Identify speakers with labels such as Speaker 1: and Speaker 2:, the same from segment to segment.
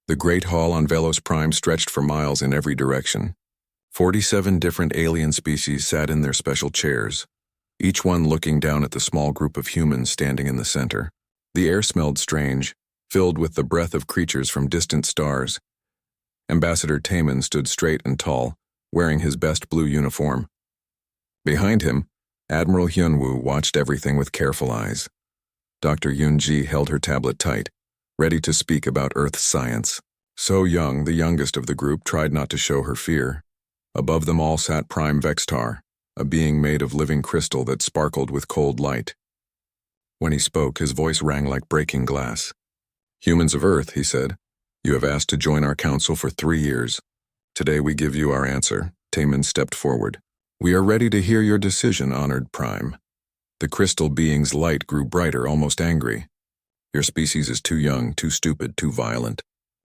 Speaker 1: The great hall on Velos Prime stretched for miles in every direction. 47 different alien species sat in their special chairs, each one looking down at the small group of humans standing in the center. The air smelled strange, filled with the breath of creatures from distant stars. Ambassador Taemin stood straight and tall, wearing his best blue uniform. Behind him, Admiral Hyunwoo watched everything with careful eyes. Dr. Yoonji held her tablet tight, ready to speak about Earth's science. So Young, the youngest of the group, tried not to show her fear. Above them all sat Prime Vextar, a being made of living crystal that sparkled with cold light. When he spoke, his voice rang like breaking glass. "Humans of Earth," he said, "you have asked to join our council for 3 years. Today we give you our answer." Taemin stepped forward. "We are ready to hear your decision, honored Prime." The crystal being's light grew brighter, almost angry. "Your species is too young, too stupid, too violent.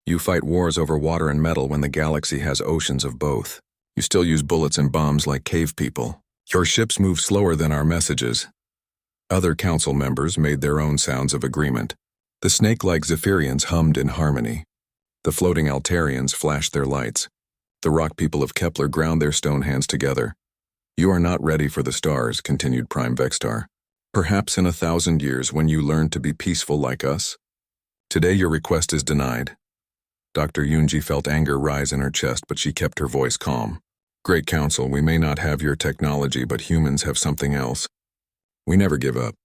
Speaker 1: You fight wars over water and metal when the galaxy has oceans of both. You still use bullets and bombs like cave people. Your ships move slower than our messages." Other council members made their own sounds of agreement. The snake-like Zephyrians hummed in harmony. The floating Altarians flashed their lights. The rock people of Kepler ground their stone hands together. "You are not ready for the stars," continued Prime Vextar. "Perhaps in 1,000 years when you learn to be peaceful like us. Today your request is denied." Dr. Yoonji felt anger rise in her chest, but she kept her voice calm. "Great Council, we may not have your technology, but humans have something else. We never give up.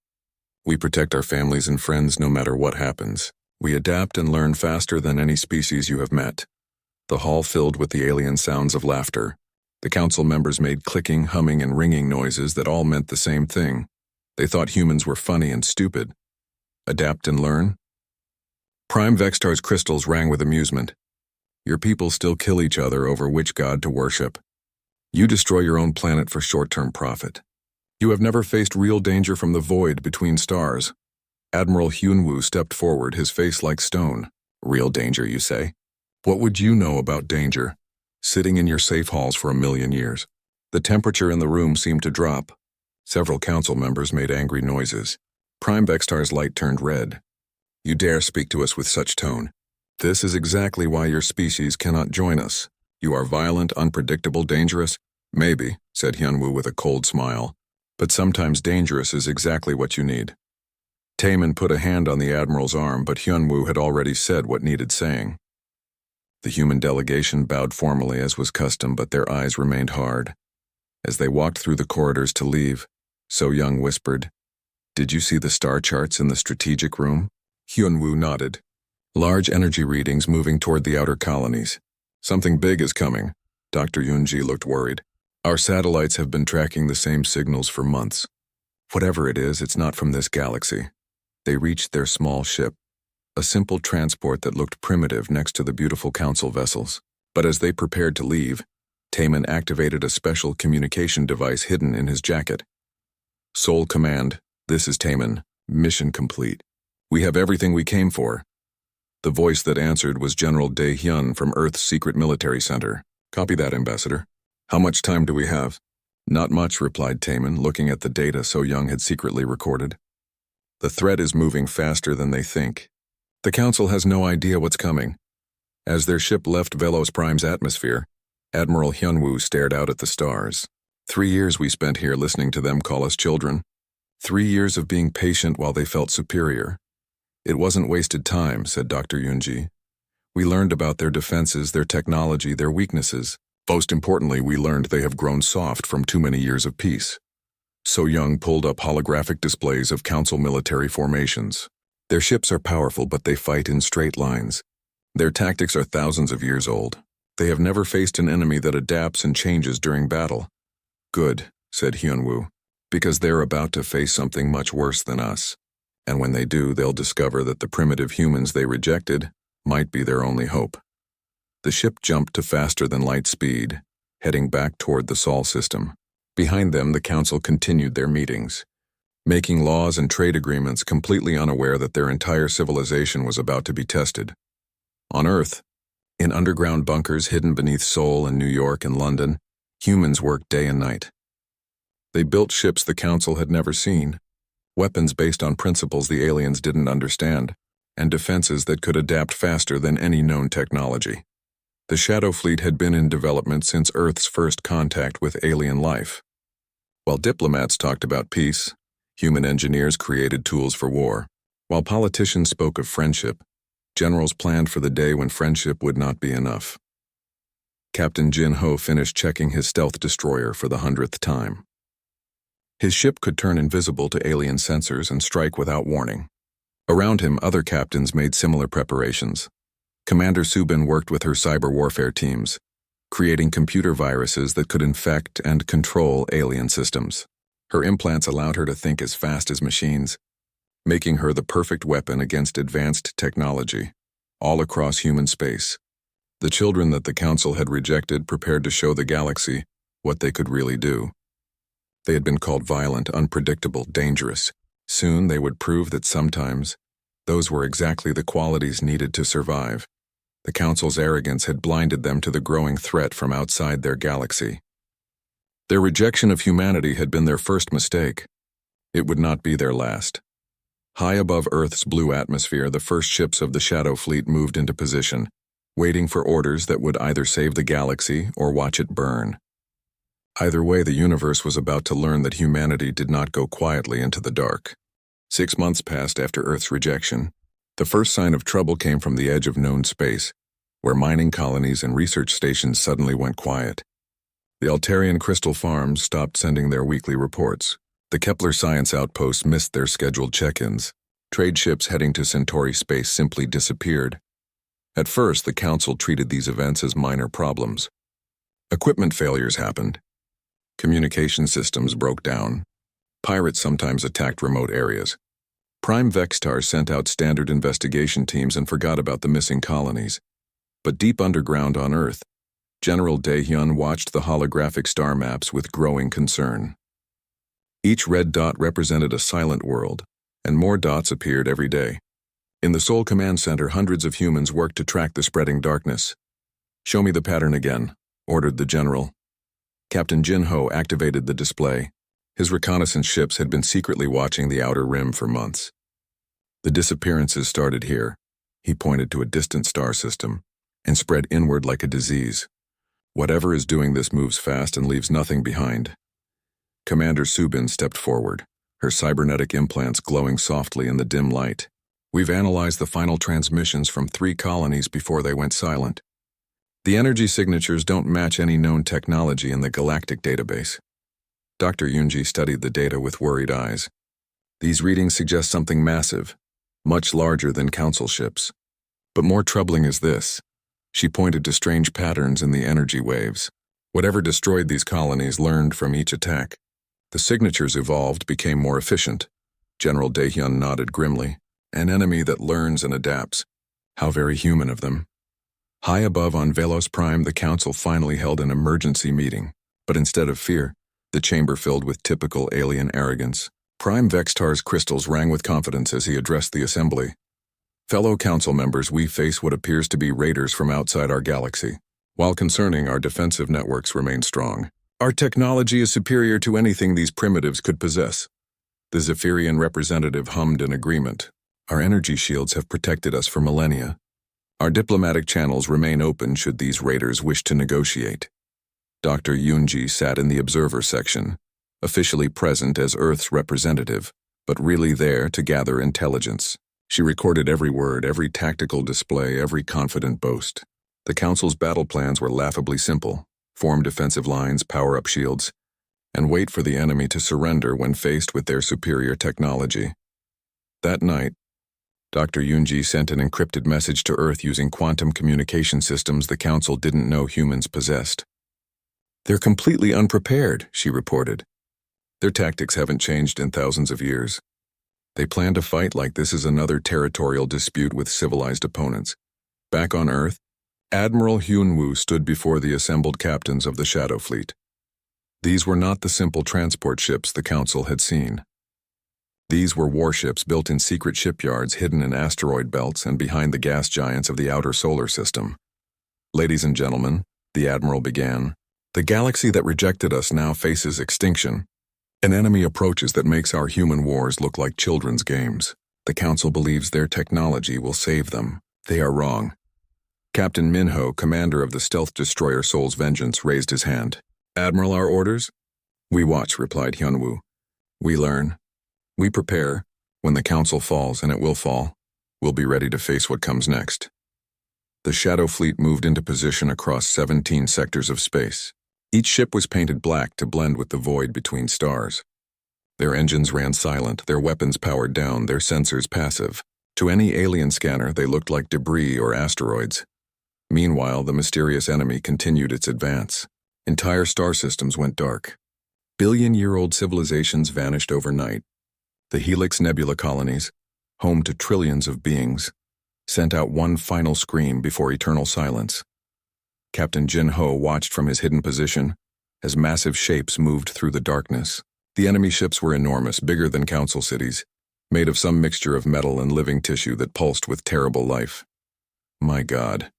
Speaker 1: We protect our families and friends no matter what happens. We adapt and learn faster than any species you have met." The hall filled with the alien sounds of laughter. The council members made clicking, humming, and ringing noises that all meant the same thing. They thought humans were funny and stupid. Adapt and learn? Prime Vextar's crystals rang with amusement. "Your people still kill each other over which god to worship. You destroy your own planet for short-term profit. You have never faced real danger from the void between stars." Admiral Hyunwoo stepped forward, his face like stone. "Real danger, you say? What would you know about danger? Sitting in your safe halls for 1,000,000 years." The temperature in the room seemed to drop. Several council members made angry noises. Prime Vextar's light turned red. "You dare speak to us with such tone? This is exactly why your species cannot join us. You are violent, unpredictable, dangerous." "Maybe," said Hyunwoo with a cold smile. "But sometimes dangerous is exactly what you need." Taemin put a hand on the Admiral's arm, but Hyunwoo had already said what needed saying. The human delegation bowed formally as was custom, but their eyes remained hard. As they walked through the corridors to leave, So Young whispered, "Did you see the star charts in the strategic room?" Hyunwoo nodded. "Large energy readings moving toward the outer colonies. Something big is coming." Dr. Yoonji looked worried. "Our satellites have been tracking the same signals for months. Whatever it is, it's not from this galaxy." They reached their small ship, a simple transport that looked primitive next to the beautiful council vessels. But as they prepared to leave, Taemin activated a special communication device hidden in his jacket. "Sole Command, this is Taemin. Mission complete. We have everything we came for." The voice that answered was General Dae-hyun from Earth's secret military center. "Copy that, Ambassador. How much time do we have?" "Not much," replied Taemin, looking at the data So Young had secretly recorded. "The threat is moving faster than they think. The Council has no idea what's coming." As their ship left Velos Prime's atmosphere, Admiral Hyunwoo stared out at the stars. 3 years we spent here listening to them call us children. 3 years of being patient while they felt superior. "It wasn't wasted time," said Dr. Yoonji. "We learned about their defenses, their technology, their weaknesses. Most importantly, we learned they have grown soft from too many years of peace." So Young pulled up holographic displays of Council military formations. "Their ships are powerful, but they fight in straight lines. Their tactics are thousands of years old. They have never faced an enemy that adapts and changes during battle." "Good," said Hyunwoo, "because they're about to face something much worse than us. And when they do, they'll discover that the primitive humans they rejected might be their only hope." The ship jumped to faster than light speed, heading back toward the Sol system. Behind them, the Council continued their meetings, making laws and trade agreements, completely unaware that their entire civilization was about to be tested. On Earth, in underground bunkers hidden beneath Seoul and New York and London, humans worked day and night. They built ships the Council had never seen, weapons based on principles the aliens didn't understand. and defenses that could adapt faster than any known technology. The Shadow Fleet had been in development since Earth's first contact with alien life. While diplomats talked about peace, human engineers created tools for war. While politicians spoke of friendship, generals planned for the day when friendship would not be enough. Captain Jin Ho finished checking his stealth destroyer for the 100th time. His ship could turn invisible to alien sensors and strike without warning. Around him, other captains made similar preparations. Commander Subin worked with her cyber warfare teams, creating computer viruses that could infect and control alien systems. Her implants allowed her to think as fast as machines, making her the perfect weapon against advanced technology, all across human space. The children that the Council had rejected prepared to show the galaxy what they could really do. They had been called violent, unpredictable, dangerous. Soon they would prove that sometimes those were exactly the qualities needed to survive. The Council's arrogance had blinded them to the growing threat from outside their galaxy. Their rejection of humanity had been their first mistake. It would not be their last. High above Earth's blue atmosphere, the first ships of the Shadow Fleet moved into position, waiting for orders that would either save the galaxy or watch it burn. Either way, the universe was about to learn that humanity did not go quietly into the dark. 6 months passed after Earth's rejection. The first sign of trouble came from the edge of known space, where mining colonies and research stations suddenly went quiet. The Altarian crystal farms stopped sending their weekly reports. The Kepler science outposts missed their scheduled check-ins. Trade ships heading to Centauri space simply disappeared. At first, the Council treated these events as minor problems. Equipment failures happened. Communication systems broke down. Pirates sometimes attacked remote areas. Prime Vextar sent out standard investigation teams and forgot about the missing colonies. But deep underground on Earth, General Daehyun watched the holographic star maps with growing concern. Each red dot represented a silent world, and more dots appeared every day. In the Seoul Command Center, hundreds of humans worked to track the spreading darkness. "Show me the pattern again," ordered the general. Captain Jin Ho activated the display. His reconnaissance ships had been secretly watching the outer rim for months. The disappearances started here. He pointed to a distant star system, and spread inward like a disease. Whatever is doing this moves fast and leaves nothing behind. Commander Subin stepped forward, her cybernetic implants glowing softly in the dim light. "We've analyzed the final transmissions from 3 colonies before they went silent. The energy signatures don't match any known technology in the Galactic database." Dr. Yunji studied the data with worried eyes. "These readings suggest something massive, much larger than Council ships. But more troubling is this." She pointed to strange patterns in the energy waves. Whatever destroyed these colonies learned from each attack. The signatures evolved, became more efficient. General Daehyun nodded grimly. "An enemy that learns and adapts. How very human of them." High above on Velos Prime, the Council finally held an emergency meeting. But instead of fear, the chamber filled with typical alien arrogance. Prime Vextar's crystals rang with confidence as he addressed the assembly. "Fellow Council members, we face what appears to be raiders from outside our galaxy. While concerning, our defensive networks remain strong. Our technology is superior to anything these primitives could possess." The Zephyrian representative hummed in agreement. "Our energy shields have protected us for millennia. Our diplomatic channels remain open should these raiders wish to negotiate." Dr. Yunji sat in the observer section, officially present as Earth's representative, but really there to gather intelligence. She recorded every word, every tactical display, every confident boast. The Council's battle plans were laughably simple: form defensive lines, power up shields, and wait for the enemy to surrender when faced with their superior technology. That night, Dr. Yunji sent an encrypted message to Earth using quantum communication systems the Council didn't know humans possessed. "They're completely unprepared," she reported. "Their tactics haven't changed in thousands of years. They plan to fight like this is another territorial dispute with civilized opponents." Back on Earth, Admiral Hyunwoo stood before the assembled captains of the Shadow Fleet. These were not the simple transport ships the Council had seen. These were warships built in secret shipyards hidden in asteroid belts and behind the gas giants of the outer solar system. "Ladies and gentlemen," the Admiral began, "the galaxy that rejected us now faces extinction. An enemy approaches that makes our human wars look like children's games. The Council believes their technology will save them. They are wrong. Captain Minho, commander of the stealth destroyer Soul's Vengeance, raised his hand. Admiral, our orders? We watch, replied Hyunwoo. We learn. We prepare. When the Council falls, and it will fall, we'll be ready to face what comes next. The Shadow Fleet moved into position across 17 sectors of space. Each ship was painted black to blend with the void between stars. Their engines ran silent, their weapons powered down, their sensors passive. To any alien scanner, they looked like debris or asteroids. Meanwhile, the mysterious enemy continued its advance. Entire star systems went dark. Billion-year-old civilizations vanished overnight. The Helix Nebula colonies, home to trillions of beings, sent out one final scream before eternal silence. Captain Jin Ho watched from his hidden position as massive shapes moved through the darkness. The enemy ships were enormous, bigger than council cities, made of some mixture of metal and living tissue that pulsed with terrible life. My God,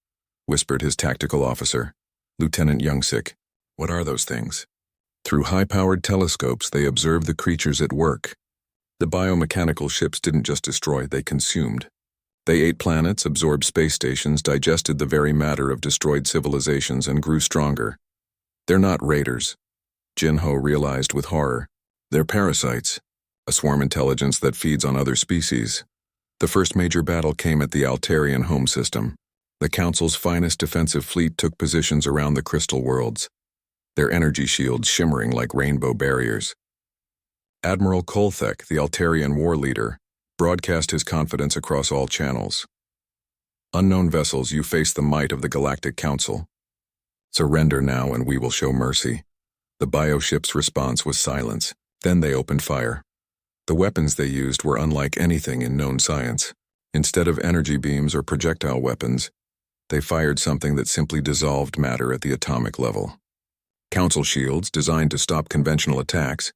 Speaker 1: whispered his tactical officer, Lieutenant Youngsik. What are those things? Through high-powered telescopes, they observed the creatures at work. The biomechanical ships didn't just destroy, they consumed. They ate planets, absorbed space stations, digested the very matter of destroyed civilizations, and grew stronger. They're not raiders, Jin Ho realized with horror. They're parasites, a swarm intelligence that feeds on other species. The first major battle came at the Altarian home system. The Council's finest defensive fleet took positions around the crystal worlds, their energy shields shimmering like rainbow barriers. Admiral Kolthek, the Altarian war leader, broadcast his confidence across all channels. Unknown vessels, you face the might of the Galactic Council. Surrender now and we will show mercy. The bioship's response was silence. Then they opened fire. The weapons they used were unlike anything in known science. Instead of energy beams or projectile weapons, they fired something that simply dissolved matter at the atomic level. Council shields, designed to stop conventional attacks,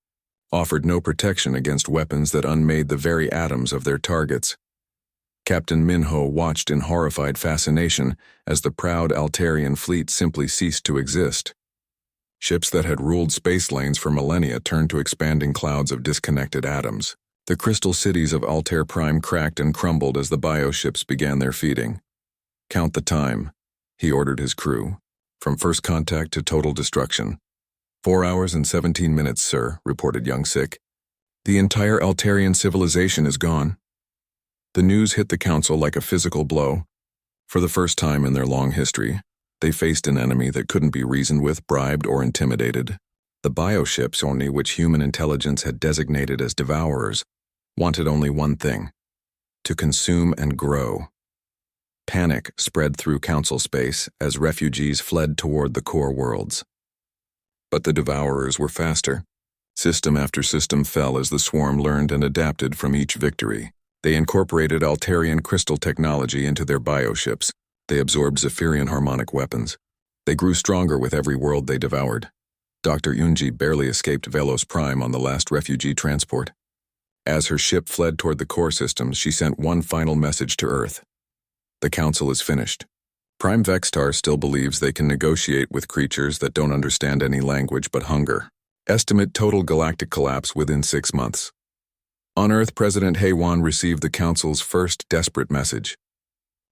Speaker 1: offered no protection against weapons that unmade the very atoms of their targets. Captain Minho watched in horrified fascination as the proud Altarian fleet simply ceased to exist. Ships that had ruled space lanes for millennia turned to expanding clouds of disconnected atoms. The crystal cities of Altair Prime cracked and crumbled as the bioships began their feeding. Count the time, he ordered his crew, from first contact to total destruction. 4 hours and 17 minutes, sir, reported Youngsik. The entire Altarian civilization is gone. The news hit the Council like a physical blow. For the first time in their long history, they faced an enemy that couldn't be reasoned with, bribed, or intimidated. The bioships, only which human intelligence had designated as devourers, wanted only one thing: to consume and grow. Panic spread through Council space as refugees fled toward the core worlds. But the devourers were faster. System after system fell as the swarm learned and adapted from each victory. They incorporated Altarian crystal technology into their bioships. They absorbed Zephyrian harmonic weapons. They grew stronger with every world they devoured. Dr. Yunji barely escaped Velos Prime on the last refugee transport. As her ship fled toward the core systems, she sent one final message to Earth. The Council is finished. Prime Vextar still believes they can negotiate with creatures that don't understand any language but hunger. Estimate total galactic collapse within 6 months. On Earth, President Heiwan received the Council's first desperate message.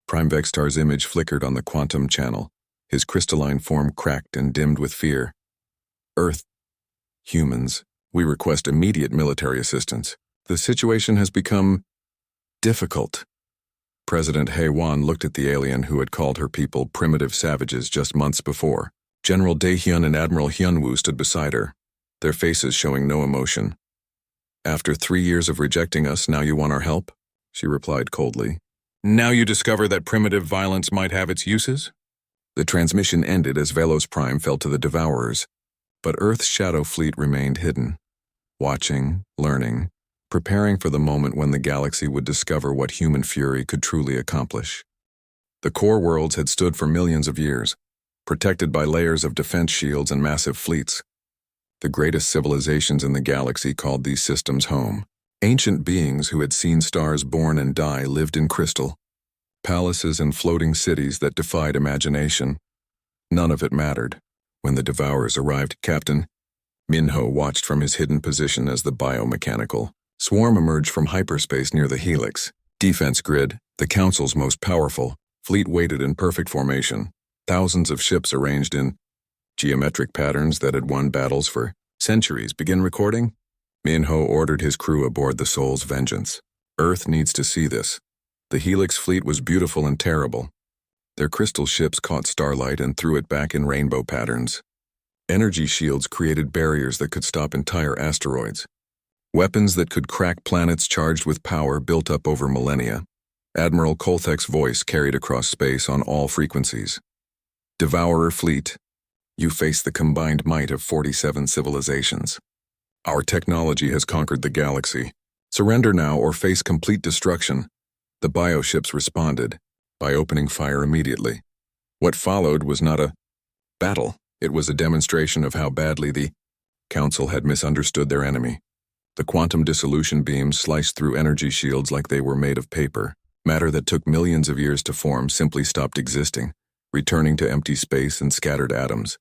Speaker 1: Prime Vextar's image flickered on the quantum channel. His crystalline form cracked and dimmed with fear. Earth. Humans, we request immediate military assistance. The situation has become difficult. President Heiwan looked at the alien who had called her people primitive savages just months before. General Daehyun and Admiral Hyunwoo stood beside her, their faces showing no emotion. After 3 years of rejecting us, now you want our help? She replied coldly. Now you discover that primitive violence might have its uses? The transmission ended as Velos Prime fell to the Devourers, but Earth's Shadow Fleet remained hidden, watching, learning, preparing for the moment when the galaxy would discover what human fury could truly accomplish. The core worlds had stood for millions of years, protected by layers of defense shields and massive fleets. The greatest civilizations in the galaxy called these systems home. Ancient beings who had seen stars born and die lived in crystal, palaces and floating cities that defied imagination. None of it mattered. When the Devourers arrived, Captain Minho watched from his hidden position as the biomechanical Swarm emerged from hyperspace near the Helix. Defense grid, the Council's most powerful, fleet waited in perfect formation. Thousands of ships arranged in geometric patterns that had won battles for centuries. Begin recording? Minho ordered his crew aboard the Soul's Vengeance. Earth needs to see this. The Helix fleet was beautiful and terrible. Their crystal ships caught starlight and threw it back in rainbow patterns. Energy shields created barriers that could stop entire asteroids. Weapons that could crack planets charged with power built up over millennia. Admiral Kolthek's voice carried across space on all frequencies. Devourer fleet, you face the combined might of 47 civilizations. Our technology has conquered the galaxy. Surrender now or face complete destruction. The bioships responded by opening fire immediately. What followed was not a battle. It was a demonstration of how badly the Council had misunderstood their enemy. The quantum dissolution beams sliced through energy shields like they were made of paper. Matter that took millions of years to form simply stopped existing, returning to empty space and scattered atoms.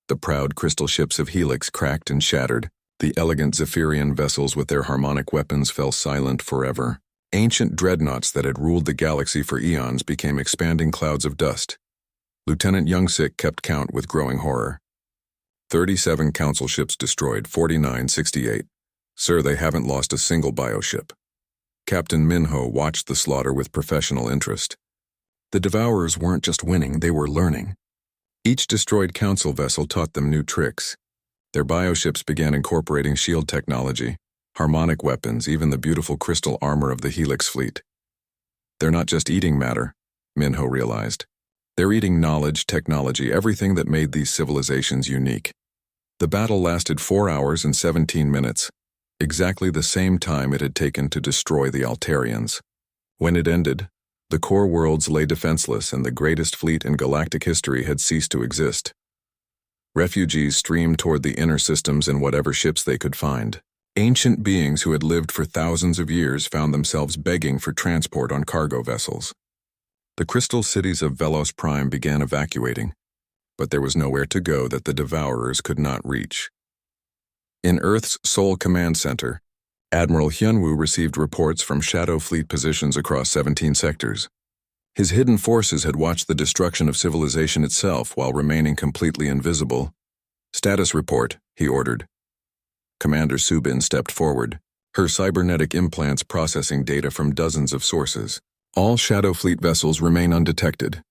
Speaker 1: The proud crystal ships of Helix cracked and shattered. The elegant Zephyrian vessels with their harmonic weapons fell silent forever. Ancient dreadnoughts that had ruled the galaxy for eons became expanding clouds of dust. Lieutenant Youngsik kept count with growing horror. 37 Council ships destroyed, 4968. Sir, they haven't lost a single bioship. Captain Minho watched the slaughter with professional interest. The Devourers weren't just winning, they were learning. Each destroyed Council vessel taught them new tricks. Their bioships began incorporating shield technology, harmonic weapons, even the beautiful crystal armor of the Helix fleet. They're not just eating matter, Minho realized. They're eating knowledge, technology, everything that made these civilizations unique. The battle lasted 4 hours and 17 minutes, exactly the same time it had taken to destroy the Altarians. When it ended, the core worlds lay defenseless and the greatest fleet in galactic history had ceased to exist. Refugees streamed toward the inner systems in whatever ships they could find. Ancient beings who had lived for thousands of years found themselves begging for transport on cargo vessels. The crystal cities of Velos Prime began evacuating, but there was nowhere to go that the Devourers could not reach. In Earth's Soul Command Center, Admiral Hyunwoo received reports from Shadow Fleet positions across 17 sectors. His hidden forces had watched the destruction of civilization itself while remaining completely invisible. Status report, he ordered. Commander Subin stepped forward, her cybernetic implants processing data from dozens of sources. All Shadow Fleet vessels remain undetected.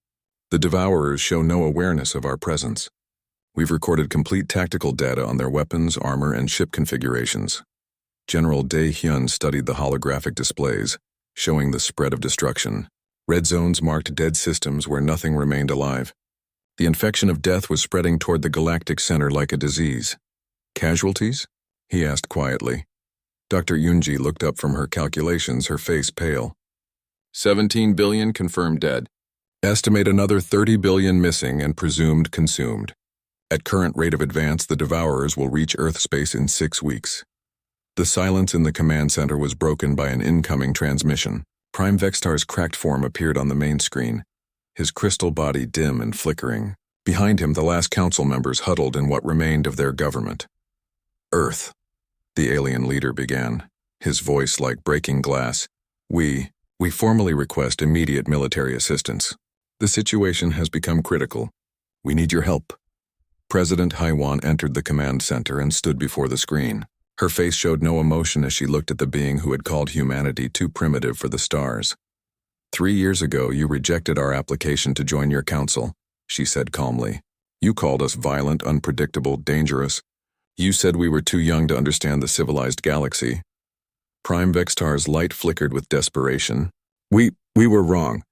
Speaker 1: The Devourers show no awareness of our presence. We've recorded complete tactical data on their weapons, armor, and ship configurations. General Dae Hyun studied the holographic displays, showing the spread of destruction. Red zones marked dead systems where nothing remained alive. The infection of death was spreading toward the galactic center like a disease. Casualties? He asked quietly. Dr. Yunji looked up from her calculations, her face pale. 17 billion confirmed dead. Estimate another 30 billion missing and presumed consumed. At current rate of advance, the Devourers will reach Earth space in 6 weeks. The silence in the command center was broken by an incoming transmission. Prime Vextar's cracked form appeared on the main screen, his crystal body dim and flickering. Behind him, the last council members huddled in what remained of their government. Earth, the alien leader began, his voice like breaking glass. We formally request immediate military assistance. The situation has become critical. We need your help. President Haiwan entered the command center and stood before the screen. Her face showed no emotion as she looked at the being who had called humanity too primitive for the stars. 3 years ago, you rejected our application to join your council, she said calmly. You called us violent, unpredictable, dangerous. You said we were too young to understand the civilized galaxy. Prime Vextar's light flickered with desperation. We were wrong.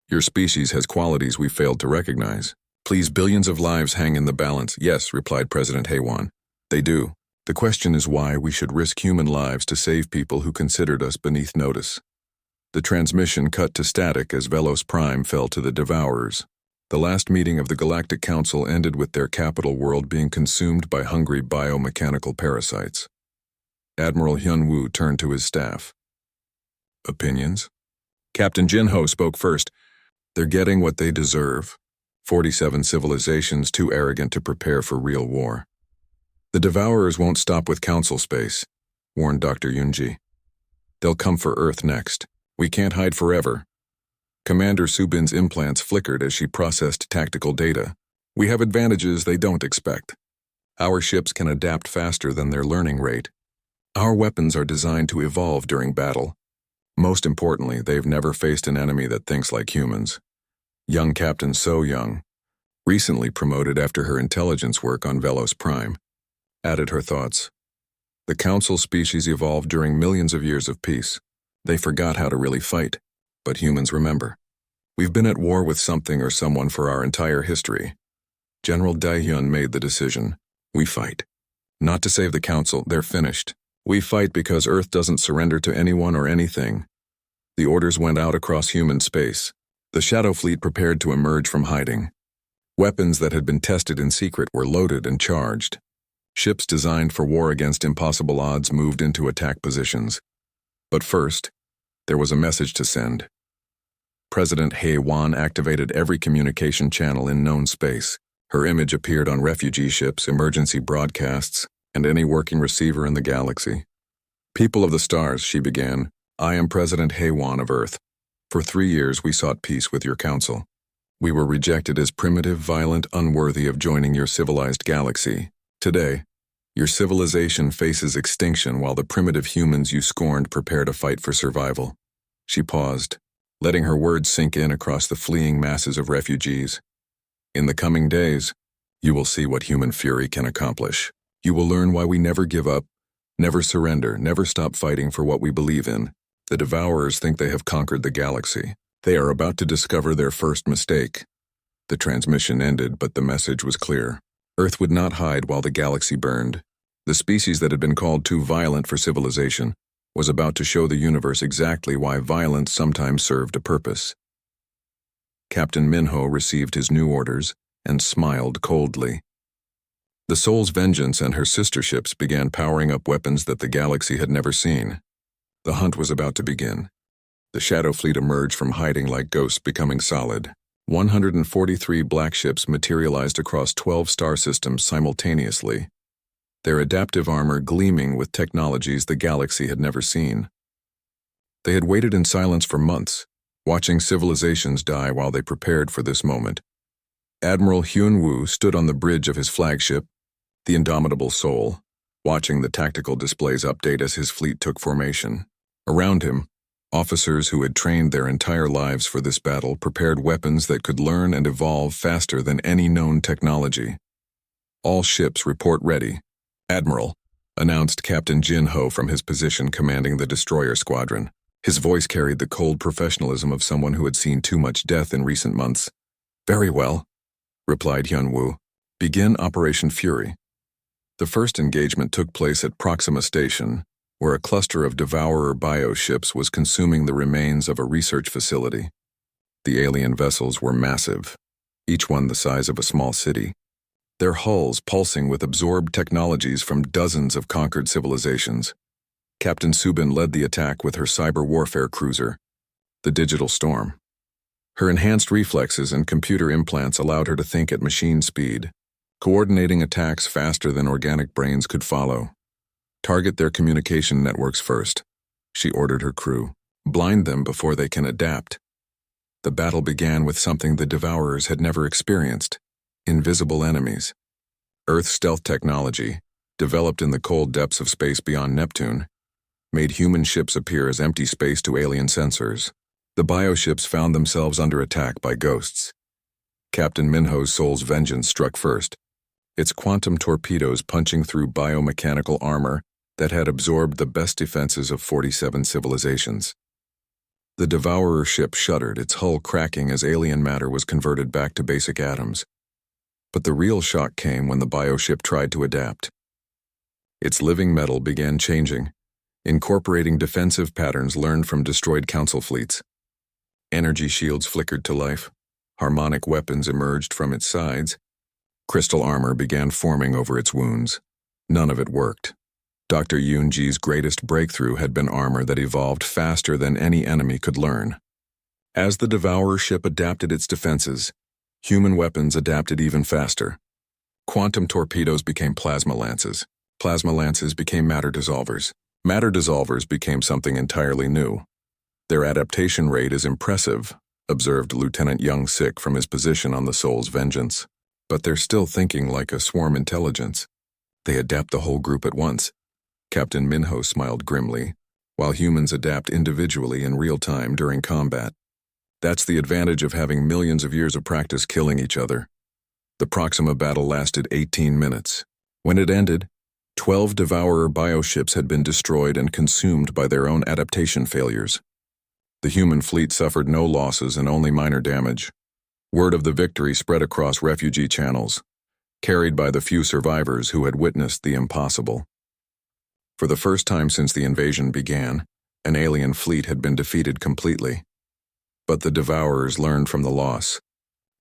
Speaker 1: Your species has qualities we failed to recognize. Please, billions of lives hang in the balance. Yes, replied President Haiwan. They do. The question is why we should risk human lives to save people who considered us beneath notice. The transmission cut to static as Velos Prime fell to the Devourers. The last meeting of the Galactic Council ended with their capital world being consumed by hungry biomechanical parasites. Admiral Hyunwoo turned to his staff. Opinions? Captain Jinho spoke first. They're getting what they deserve. 47 civilizations too arrogant to prepare for real war. The Devourers won't stop with council space, warned Dr. Yunji. They'll come for Earth next. We can't hide forever. Commander Subin's implants flickered as she processed tactical data. We have advantages they don't expect. Our ships can adapt faster than their learning rate. Our weapons are designed to evolve during battle. Most importantly, they've never faced an enemy that thinks like humans. Young Captain So Young, recently promoted after her intelligence work on Velos Prime, added her thoughts. The Council species evolved during millions of years of peace. They forgot how to really fight, but humans remember. We've been at war with something or someone for our entire history. General Daehyun made the decision. We fight. Not to save the Council, they're finished. We fight because Earth doesn't surrender to anyone or anything. The orders went out across human space. The Shadow Fleet prepared to emerge from hiding. Weapons that had been tested in secret were loaded and charged. Ships designed for war against impossible odds moved into attack positions. But first, there was a message to send. President Hae-Won activated every communication channel in known space. Her image appeared on refugee ships, emergency broadcasts, and any working receiver in the galaxy. People of the stars, she began, I am President Hae-Won of Earth. For 3 years we sought peace with your council. We were rejected as primitive, violent, unworthy of joining your civilized galaxy. Today, your civilization faces extinction while the primitive humans you scorned prepare to fight for survival. She paused, letting her words sink in across the fleeing masses of refugees. In the coming days, you will see what human fury can accomplish. You will learn why we never give up, never surrender, never stop fighting for what we believe in. The Devourers think they have conquered the galaxy. They are about to discover their first mistake. The transmission ended, but the message was clear. Earth would not hide while the galaxy burned. The species that had been called too violent for civilization was about to show the universe exactly why violence sometimes served a purpose. Captain Minho received his new orders and smiled coldly. The Soul's Vengeance and her sister ships began powering up weapons that the galaxy had never seen. The hunt was about to begin. The Shadow Fleet emerged from hiding like ghosts, becoming solid. 143 black ships materialized across 12 star systems simultaneously, their adaptive armor gleaming with technologies the galaxy had never seen. They had waited in silence for months, watching civilizations die while they prepared for this moment. Admiral Hyun-woo stood on the bridge of his flagship, the Indomitable Soul, watching the tactical displays update as his fleet took formation. Around him, officers who had trained their entire lives for this battle prepared weapons that could learn and evolve faster than any known technology. All ships report ready. Admiral, announced Captain Jin-ho from his position commanding the destroyer squadron. His voice carried the cold professionalism of someone who had seen too much death in recent months. Very well, replied Hyun-woo. Begin Operation Fury. The first engagement took place at Proxima Station, where a cluster of Devourer bioships was consuming the remains of a research facility. The alien vessels were massive, each one the size of a small city, their hulls pulsing with absorbed technologies from dozens of conquered civilizations. Captain Subin led the attack with her cyber warfare cruiser, the Digital Storm. Her enhanced reflexes and computer implants allowed her to think at machine speed, coordinating attacks faster than organic brains could follow. Target their communication networks first, she ordered her crew. Blind them before they can adapt. The battle began with something the Devourers had never experienced: invisible enemies. Earth stealth technology, developed in the cold depths of space beyond Neptune, made human ships appear as empty space to alien sensors. The bioships found themselves under attack by ghosts. Captain Minho's Soul's Vengeance struck first, its quantum torpedoes punching through biomechanical armor that had absorbed the best defenses of 47 civilizations. The Devourer ship shuddered, its hull cracking as alien matter was converted back to basic atoms. But the real shock came when the bioship tried to adapt. Its living metal began changing, incorporating defensive patterns learned from destroyed council fleets. Energy shields flickered to life, harmonic weapons emerged from its sides, crystal armor began forming over its wounds. None of it worked. Dr. Yoon-ji's greatest breakthrough had been armor that evolved faster than any enemy could learn. As the Devourer ship adapted its defenses, human weapons adapted even faster. Quantum torpedoes became plasma lances. Plasma lances became matter dissolvers. Matter dissolvers became something entirely new. Their adaptation rate is impressive, observed Lieutenant Young Sik from his position on the Soul's Vengeance. But they're still thinking like a swarm intelligence. They adapt the whole group at once. Captain Minho smiled grimly, while humans adapt individually in real time during combat. That's the advantage of having millions of years of practice killing each other. The Proxima battle lasted 18 minutes. When it ended, 12 Devourer bioships had been destroyed and consumed by their own adaptation failures. The human fleet suffered no losses and only minor damage. Word of the victory spread across refugee channels, carried by the few survivors who had witnessed the impossible. For the first time since the invasion began, an alien fleet had been defeated completely. But the Devourers learned from the loss.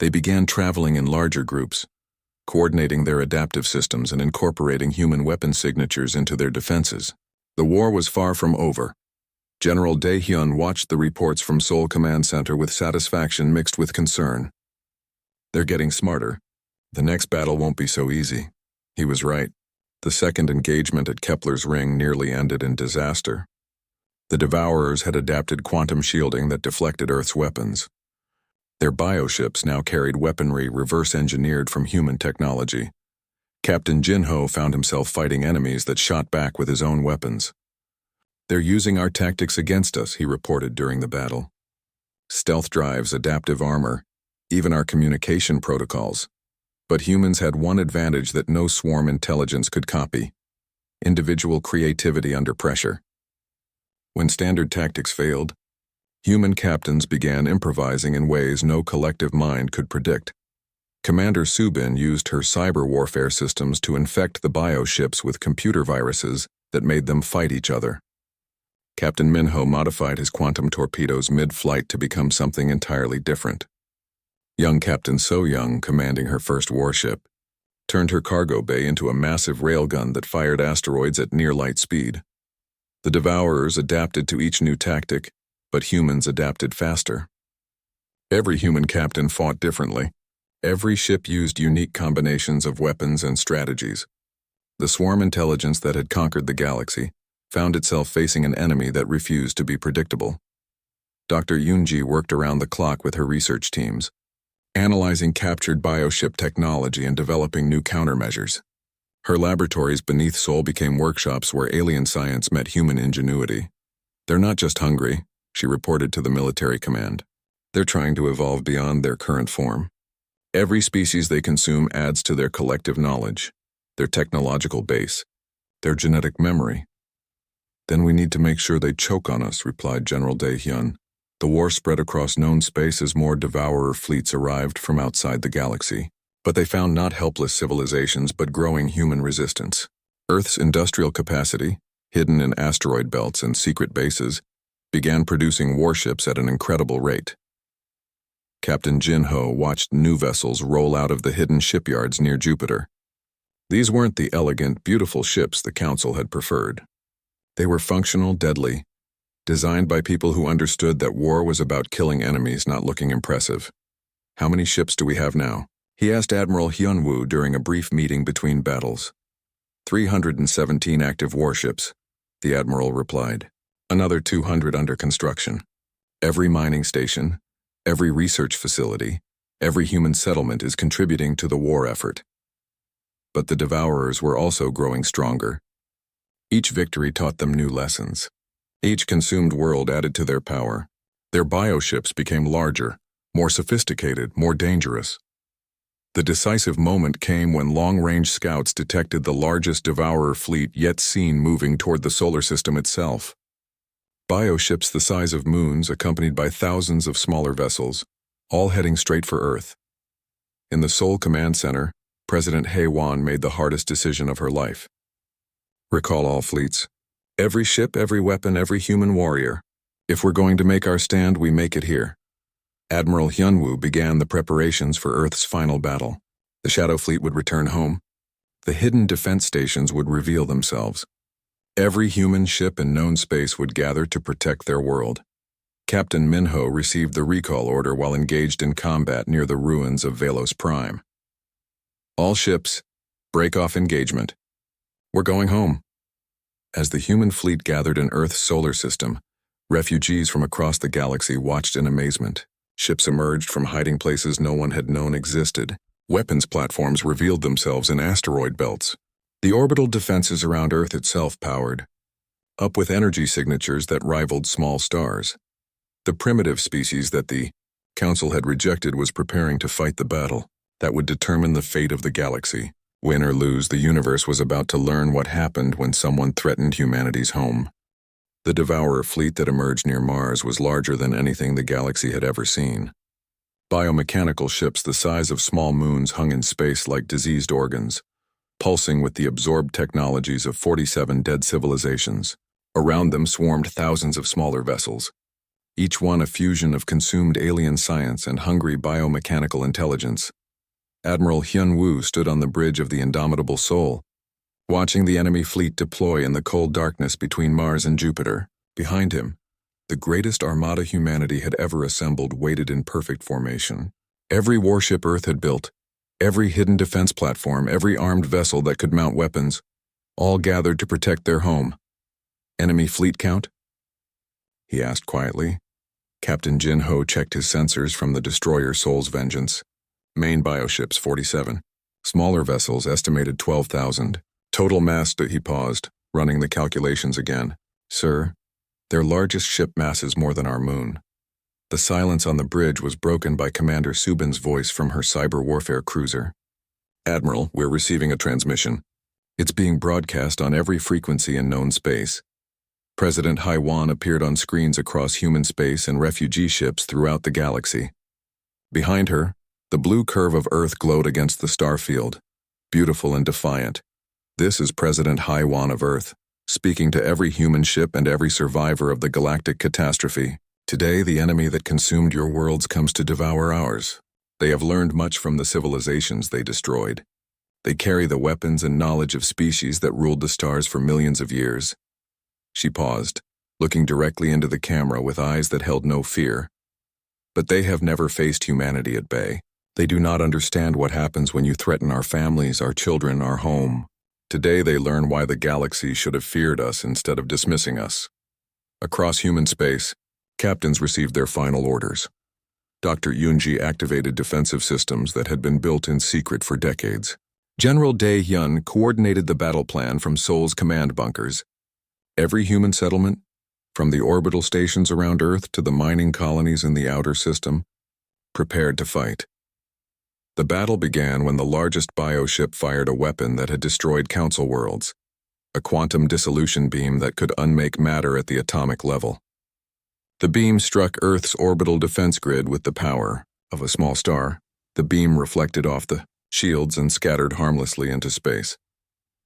Speaker 1: They began traveling in larger groups, coordinating their adaptive systems and incorporating human weapon signatures into their defenses. The war was far from over. General Dae-hyun watched the reports from Seoul Command Center with satisfaction mixed with concern. They're getting smarter. The next battle won't be so easy. He was right. The second engagement at Kepler's Ring nearly ended in disaster. The Devourers had adapted quantum shielding that deflected Earth's weapons. Their bioships now carried weaponry reverse-engineered from human technology. Captain Jinho found himself fighting enemies that shot back with his own weapons. "They're using our tactics against us," he reported during the battle. "Stealth drives, adaptive armor, even our communication protocols. But humans had one advantage that no swarm intelligence could copy: individual creativity under pressure. When standard tactics failed, human captains began improvising in ways no collective mind could predict. Commander Subin used her cyber warfare systems to infect the bioships with computer viruses that made them fight each other. Captain Minho modified his quantum torpedoes mid-flight to become something entirely different. Young Captain So-young, commanding her first warship, turned her cargo bay into a massive railgun that fired asteroids at near-light speed. The Devourers adapted to each new tactic, but humans adapted faster. Every human captain fought differently. Every ship used unique combinations of weapons and strategies. The swarm intelligence that had conquered the galaxy found itself facing an enemy that refused to be predictable. Dr. Yoonji worked around the clock with her research teams, analyzing captured bioship technology and developing new countermeasures. Her laboratories beneath Seoul became workshops where alien science met human ingenuity. "They're not just hungry," she reported to the military command. "They're trying to evolve beyond their current form. Every species they consume adds to their collective knowledge, their technological base, their genetic memory." "Then we need to make sure they choke on us," replied General Dae-hyun. The war spread across known space as more Devourer fleets arrived from outside the galaxy. But they found not helpless civilizations but growing human resistance. Earth's industrial capacity, hidden in asteroid belts and secret bases, began producing warships at an incredible rate. Captain Jinho watched new vessels roll out of the hidden shipyards near Jupiter. These weren't the elegant, beautiful ships the Council had preferred. They were functional, deadly, designed by people who understood that war was about killing enemies, not looking impressive. "How many ships do we have now?" he asked Admiral Hyunwoo during a brief meeting between battles. 317 active warships, the Admiral replied. Another 200 under construction. Every mining station, every research facility, every human settlement is contributing to the war effort. But the Devourers were also growing stronger. Each victory taught them new lessons. Each consumed world added to their power. Their bioships became larger, more sophisticated, more dangerous. The decisive moment came when long-range scouts detected the largest Devourer fleet yet seen moving toward the solar system itself. Bioships the size of moons, accompanied by thousands of smaller vessels, all heading straight for Earth. In the Seoul Command Center, President Hae-won made the hardest decision of her life. "Recall all fleets. Every ship, every weapon, every human warrior. If we're going to make our stand, we make it here." Admiral Hyunwoo began the preparations for Earth's final battle. The Shadow Fleet would return home. The hidden defense stations would reveal themselves. Every human ship in known space would gather to protect their world. Captain Minho received the recall order while engaged in combat near the ruins of Velos Prime. "All ships, break off engagement. We're going home." As the human fleet gathered in Earth's solar system, refugees from across the galaxy watched in amazement. Ships emerged from hiding places no one had known existed. Weapons platforms revealed themselves in asteroid belts. The orbital defenses around Earth itself powered up with energy signatures that rivaled small stars. The primitive species that the Council had rejected was preparing to fight the battle that would determine the fate of the galaxy. Win or lose, the universe was about to learn what happened when someone threatened humanity's home. The Devourer fleet that emerged near Mars was larger than anything the galaxy had ever seen. Biomechanical ships the size of small moons hung in space like diseased organs, pulsing with the absorbed technologies of 47 dead civilizations. Around them swarmed thousands of smaller vessels, each one a fusion of consumed alien science and hungry biomechanical intelligence. Admiral Hyun-woo stood on the bridge of the Indomitable Soul, watching the enemy fleet deploy in the cold darkness between Mars and Jupiter. Behind him, the greatest armada humanity had ever assembled waited in perfect formation. Every warship Earth had built, every hidden defense platform, every armed vessel that could mount weapons, all gathered to protect their home. Enemy fleet count? He asked quietly. Captain Jin Ho checked his sensors from the destroyer Soul's Vengeance. Main bioships 47. Smaller vessels estimated 12,000. Total mass. He paused, running the calculations again. Sir, their largest ship mass is more than our moon. The silence on the bridge was broken by Commander Subin's voice from her cyber warfare cruiser. Admiral, we're receiving a transmission. It's being broadcast on every frequency in known space. President Haiwan appeared on screens across human space and refugee ships throughout the galaxy. Behind her, the blue curve of Earth glowed against the star field, beautiful and defiant. This is President Haiwan of Earth, speaking to every human ship and every survivor of the galactic catastrophe. Today, the enemy that consumed your worlds comes to devour ours. They have learned much from the civilizations they destroyed. They carry the weapons and knowledge of species that ruled the stars for millions of years. She paused, looking directly into the camera with eyes that held no fear. But they have never faced humanity at bay. They do not understand what happens when you threaten our families, our children, our home. Today they learn why the galaxy should have feared us instead of dismissing us. Across human space, captains received their final orders. Dr. Yoonji activated defensive systems that had been built in secret for decades. General Dae-hyun coordinated the battle plan from Seoul's command bunkers. Every human settlement, from the orbital stations around Earth to the mining colonies in the outer system, prepared to fight. The battle began when the largest bioship fired a weapon that had destroyed Council worlds, a quantum dissolution beam that could unmake matter at the atomic level. The beam struck Earth's orbital defense grid with the power of a small star. The beam reflected off the shields and scattered harmlessly into space.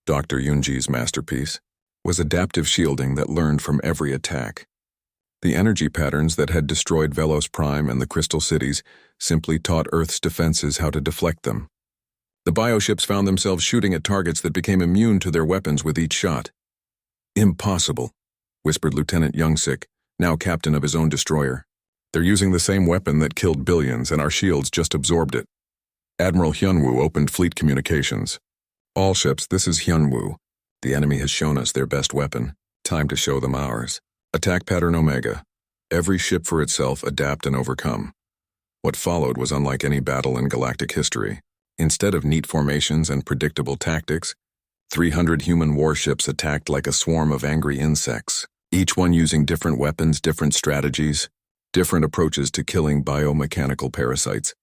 Speaker 1: Dr. Yoonji's masterpiece was adaptive shielding that learned from every attack. The energy patterns that had destroyed Velos Prime and the Crystal Cities simply taught Earth's defenses how to deflect them. The bioships found themselves shooting at targets that became immune to their weapons with each shot. Impossible, whispered Lieutenant Youngsik, now captain of his own destroyer. They're using the same weapon that killed billions, and our shields just absorbed it. Admiral Hyun-woo opened fleet communications. All ships, this is Hyun-woo. The enemy has shown us their best weapon. Time to show them ours. Attack pattern Omega. Every ship for itself, adapt and overcome. What followed was unlike any battle in galactic history. Instead of neat formations and predictable tactics, 300 human warships attacked like a swarm of angry insects, each one using different weapons, different strategies, different approaches to killing biomechanical parasites.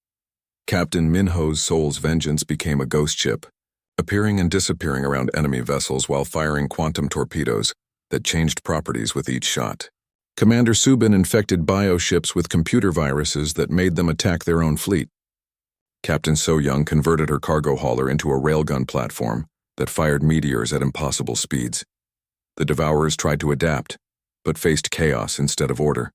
Speaker 1: Captain Minho's Soul's Vengeance became a ghost ship, appearing and disappearing around enemy vessels while firing quantum torpedoes that changed properties with each shot. Commander Subin infected bioships with computer viruses that made them attack their own fleet. Captain So-young converted her cargo hauler into a railgun platform that fired meteors at impossible speeds. The Devourers tried to adapt, but faced chaos instead of order.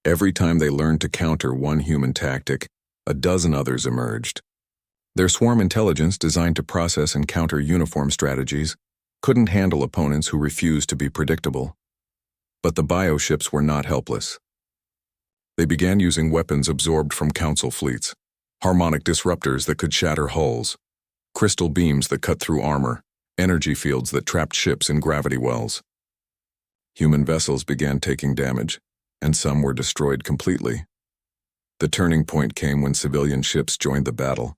Speaker 1: Every time they learned to counter one human tactic, a dozen others emerged. Their swarm intelligence, designed to process and counter uniform strategies, couldn't handle opponents who refused to be predictable. But the bioships were not helpless. They began using weapons absorbed from Council fleets, harmonic disruptors that could shatter hulls, crystal beams that cut through armor, energy fields that trapped ships in gravity wells. Human vessels began taking damage, and some were destroyed completely. The turning point came when civilian ships joined the battle.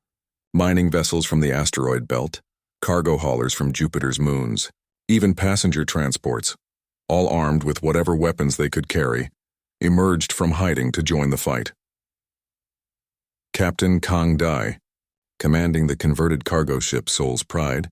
Speaker 1: Mining vessels from the asteroid belt, cargo haulers from Jupiter's moons, even passenger transports, all armed with whatever weapons they could carry, emerged from hiding to join the fight. Captain Kang Dai, commanding the converted cargo ship Soul's Pride,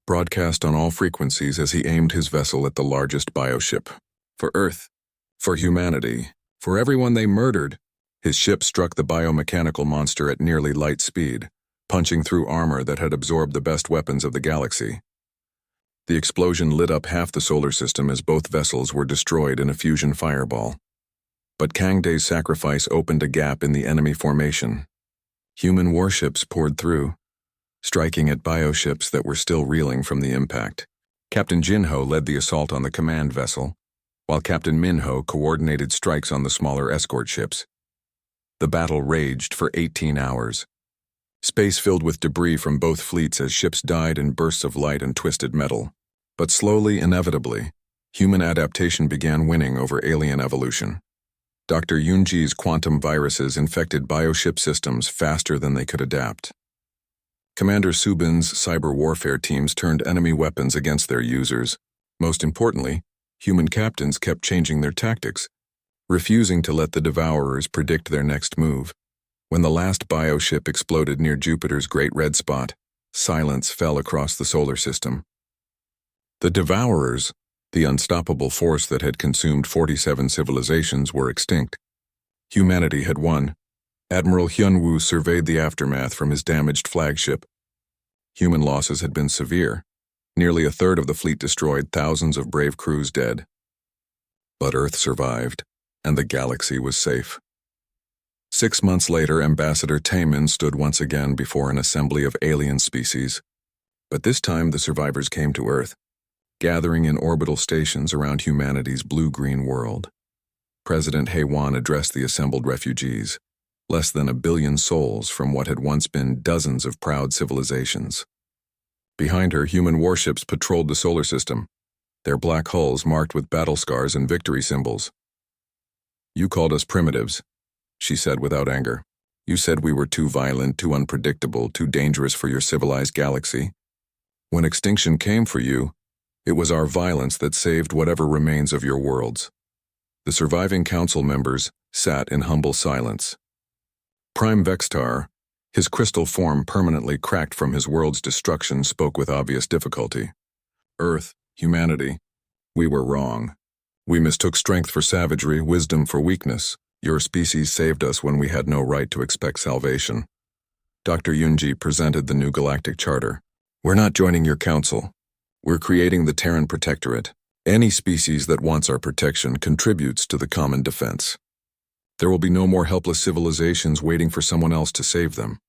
Speaker 1: broadcast on all frequencies as he aimed his vessel at the largest bioship. For Earth, for humanity, for everyone they murdered, his ship struck the biomechanical monster at nearly light speed, punching through armor that had absorbed the best weapons of the galaxy. The explosion lit up half the solar system as both vessels were destroyed in a fusion fireball. But Kang Dai's sacrifice opened a gap in the enemy formation. Human warships poured through, striking at bioships that were still reeling from the impact. Captain Jinho led the assault on the command vessel, while Captain Minho coordinated strikes on the smaller escort ships. The battle raged for 18 hours. Space filled with debris from both fleets as ships died in bursts of light and twisted metal. But slowly, inevitably, human adaptation began winning over alien evolution. Dr. Yunji's quantum viruses infected bioship systems faster than they could adapt. Commander Subin's cyber warfare teams turned enemy weapons against their users. Most importantly, human captains kept changing their tactics, refusing to let the Devourers predict their next move. When the last bioship exploded near Jupiter's Great Red Spot, silence fell across the solar system. The Devourers, the unstoppable force that had consumed 47 civilizations, were extinct. Humanity had won. Admiral Hyunwoo surveyed the aftermath from his damaged flagship. Human losses had been severe. Nearly a third of the fleet destroyed, thousands of brave crews dead. But Earth survived, and the galaxy was safe. 6 months later, Ambassador Taemin stood once again before an assembly of alien species. But this time the survivors came to Earth, gathering in orbital stations around humanity's blue-green world. President Haewon addressed the assembled refugees, less than 1 billion souls from what had once been dozens of proud civilizations. Behind her, human warships patrolled the solar system, their black hulls marked with battle scars and victory symbols. "You called us primitives," she said without anger. "You said we were too violent, too unpredictable, too dangerous for your civilized galaxy. When extinction came for you, it was our violence that saved whatever remains of your worlds." The surviving council members sat in humble silence. Prime Vextar, his crystal form permanently cracked from his world's destruction, spoke with obvious difficulty. "Earth, humanity, we were wrong. We mistook strength for savagery, wisdom for weakness. Your species saved us when we had no right to expect salvation." Dr. Yunji presented the new galactic charter. "We're not joining your council. We're creating the Terran Protectorate. Any species that wants our protection contributes to the common defense. There will be no more helpless civilizations waiting for someone else to save them."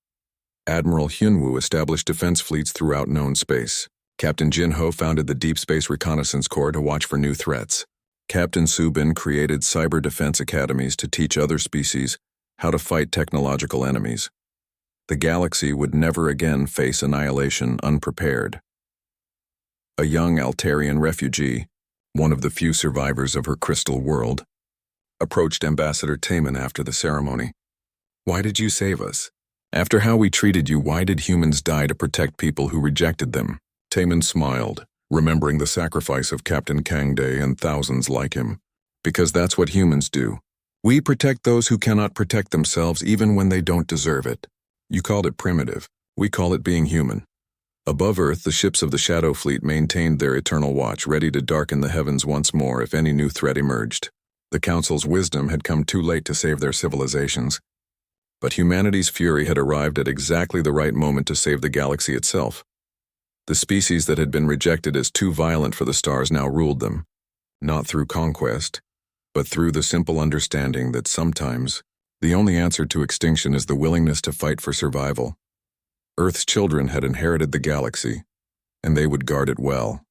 Speaker 1: Admiral Hyunwoo established defense fleets throughout known space. Captain Jinho founded the Deep Space Reconnaissance Corps to watch for new threats. Captain Subin created cyber defense academies to teach other species how to fight technological enemies. The galaxy would never again face annihilation unprepared. A young Altarian refugee, one of the few survivors of her crystal world, approached Ambassador Taemin after the ceremony. "Why did you save us? After how we treated you, why did humans die to protect people who rejected them?" Taemin smiled, remembering the sacrifice of Captain Kang Dai and thousands like him. "Because that's what humans do. We protect those who cannot protect themselves even when they don't deserve it. You called it primitive. We call it being human." Above Earth, the ships of the Shadow Fleet maintained their eternal watch, ready to darken the heavens once more if any new threat emerged. The Council's wisdom had come too late to save their civilizations. But humanity's fury had arrived at exactly the right moment to save the galaxy itself. The species that had been rejected as too violent for the stars now ruled them, not through conquest, but through the simple understanding that sometimes the only answer to extinction is the willingness to fight for survival. Earth's children had inherited the galaxy, and they would guard it well.